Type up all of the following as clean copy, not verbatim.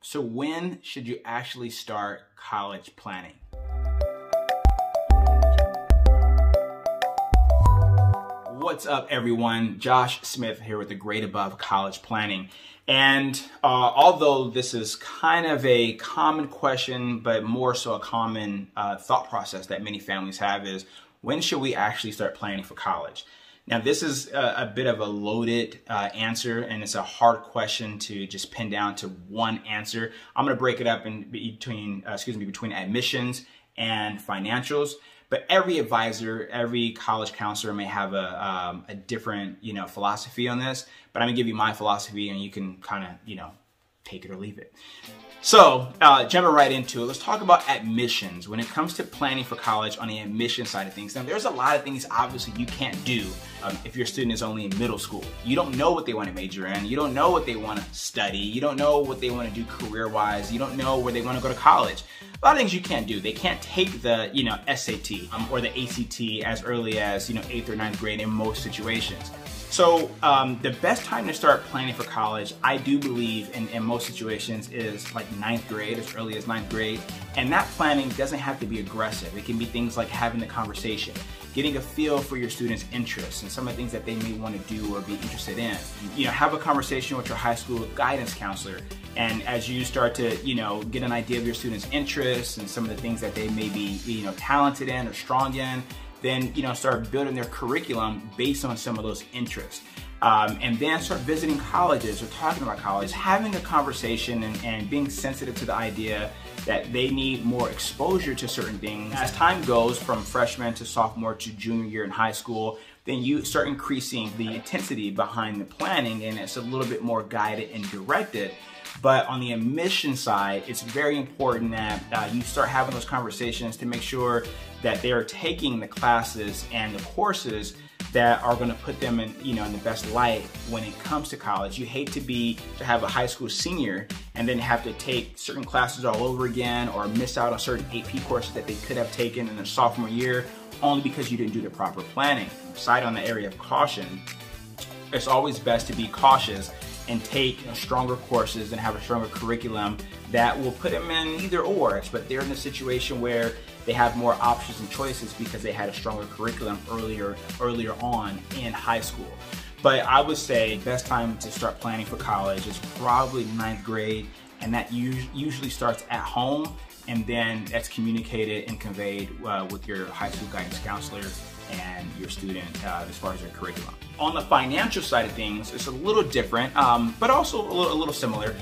So when should you actually start college planning? What's up, everyone? Josh Smith here with the Grade Above College Planning. And although this is kind of a common question, but more so a common thought process that many families have is, when should we actually start planning for college? Now, this is a bit of a loaded answer, and it's a hard question to just pin down to one answer. I'm going to break it up in between admissions and financials. But every advisor, every college counselor may have a different, philosophy on this. But I'm going to give you my philosophy, and you can kind of, take it or leave it. So, jumping right into it, let's talk about admissions. When it comes to planning for college on the admission side of things, now there's a lot of things obviously you can't do if your student is only in middle school. You don't know what they want to major in. You don't know what they want to study. You don't know what they want to do career-wise. You don't know where they want to go to college. A lot of things you can't do. They can't take the, SAT or the ACT as early as, 8th or 9th grade in most situations. So the best time to start planning for college, I do believe in most situations, is like 9th grade, as early as 9th grade. And that planning doesn't have to be aggressive. It can be things like having the conversation, getting a feel for your students' interests and some of the things that they may want to do or be interested in. Have a conversation with your high school guidance counselor. And as you start to, get an idea of your students' interests and some of the things that they may be, talented in or strong in, then start building their curriculum based on some of those interests. And then start visiting colleges or talking about college, having a conversation and being sensitive to the idea that they need more exposure to certain things. As time goes from freshman to sophomore to junior year in high school, then you start increasing the intensity behind the planning, and it's a little bit more guided and directed. But on the admission side, it's very important that you start having those conversations to make sure that they are taking the classes and the courses that are going to put them in, in the best light when it comes to college. You hate to have a high school senior and then have to take certain classes all over again, or miss out on certain AP courses that they could have taken in their sophomore year only because you didn't do the proper planning. Aside on the area of caution, it's always best to be cautious and take stronger courses and have a stronger curriculum that will put them in either or, but they're in a situation where they have more options and choices because they had a stronger curriculum earlier on in high school. But I would say best time to start planning for college is probably 9th grade, and that usually starts at home, and then that's communicated and conveyed with your high school guidance counselor and your student as far as their curriculum. On the financial side of things, it's a little different, but also a little similar.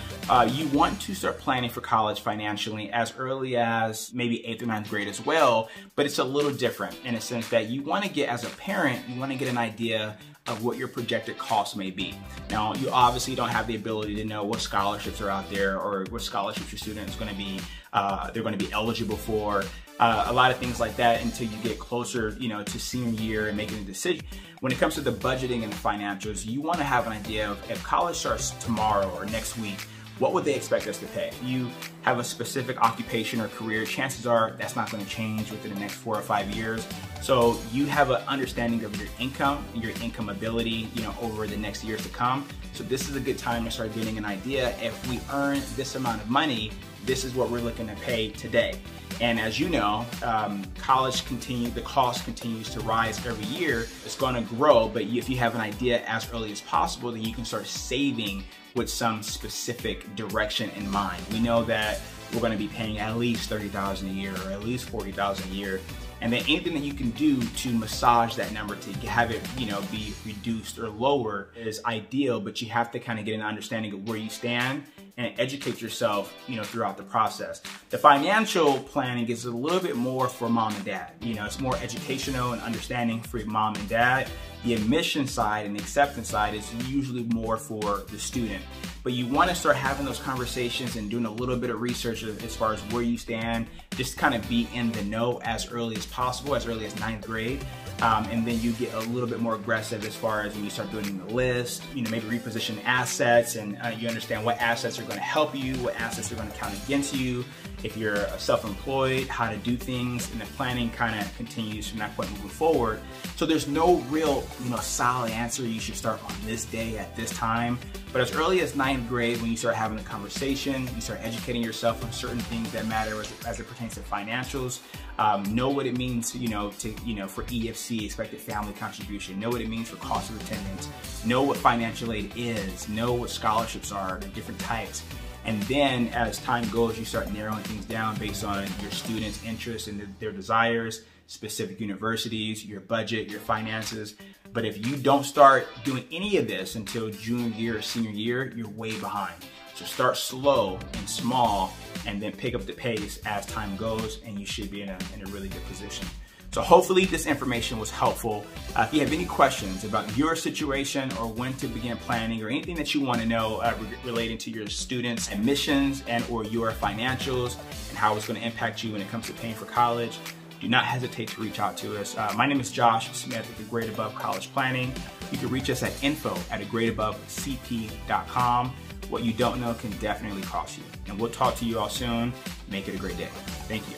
You want to start planning for college financially as early as maybe 8th or 9th grade as well, but it's a little different in a sense that you want to get, as a parent, you want to get an idea of what your projected costs may be. Now, you obviously don't have the ability to know what scholarships are out there or what scholarships your student is going to be, they're going to be eligible for. A lot of things like that until you get closer, to senior year and making a decision. When it comes to the budgeting and the financials, you want to have an idea of, if college starts tomorrow or next week, what would they expect us to pay? If you have a specific occupation or career, chances are that's not going to change within the next 4 or 5 years. So you have an understanding of your income ability, over the next years to come. So this is a good time to start getting an idea. If we earn this amount of money, this is what we're looking to pay today. And as you know, the cost continues to rise every year. It's going to grow, but if you have an idea as early as possible, then you can start saving with some specific direction in mind. We know that we're going to be paying at least $30,000 a year or at least $40,000 a year. And then anything that you can do to massage that number to have it, be reduced or lower is ideal, but you have to kind of get an understanding of where you stand and educate yourself, throughout the process. The financial planning is a little bit more for mom and dad. It's more educational and understanding for mom and dad. The admission side and the acceptance side is usually more for the student. But you want to start having those conversations and doing a little bit of research as far as where you stand, just kind of be in the know as early as possible, as early as 9th grade. And then you get a little bit more aggressive as far as when you start building the list, maybe reposition assets, and you understand what assets are going to help you, what assets are going to count against you. If you're self-employed, how to do things, and the planning kind of continues from that point moving forward. So there's no real solid answer, you should start on this day at this time. But as early as 9th grade, when you start having a conversation, you start educating yourself on certain things that matter as it pertains to financials. Know what it means, for EFC, expected family contribution. Know what it means for cost of attendance. Know what financial aid is. Know what scholarships are, the different types. And then as time goes, you start narrowing things down based on your students' interests and their desires, specific universities, your budget, your finances. But if you don't start doing any of this until junior year or senior year, you're way behind. So start slow and small, and then pick up the pace as time goes, and you should be in a really good position. So hopefully this information was helpful. If you have any questions about your situation or when to begin planning or anything that you want to know relating to your students' admissions and or your financials and how it's going to impact you when it comes to paying for college, do not hesitate to reach out to us. My name is Josh Smith with The Great Above College Planning. You can reach us at info@agreatabovecp.com. What you don't know can definitely cost you. And we'll talk to you all soon. Make it a great day. Thank you.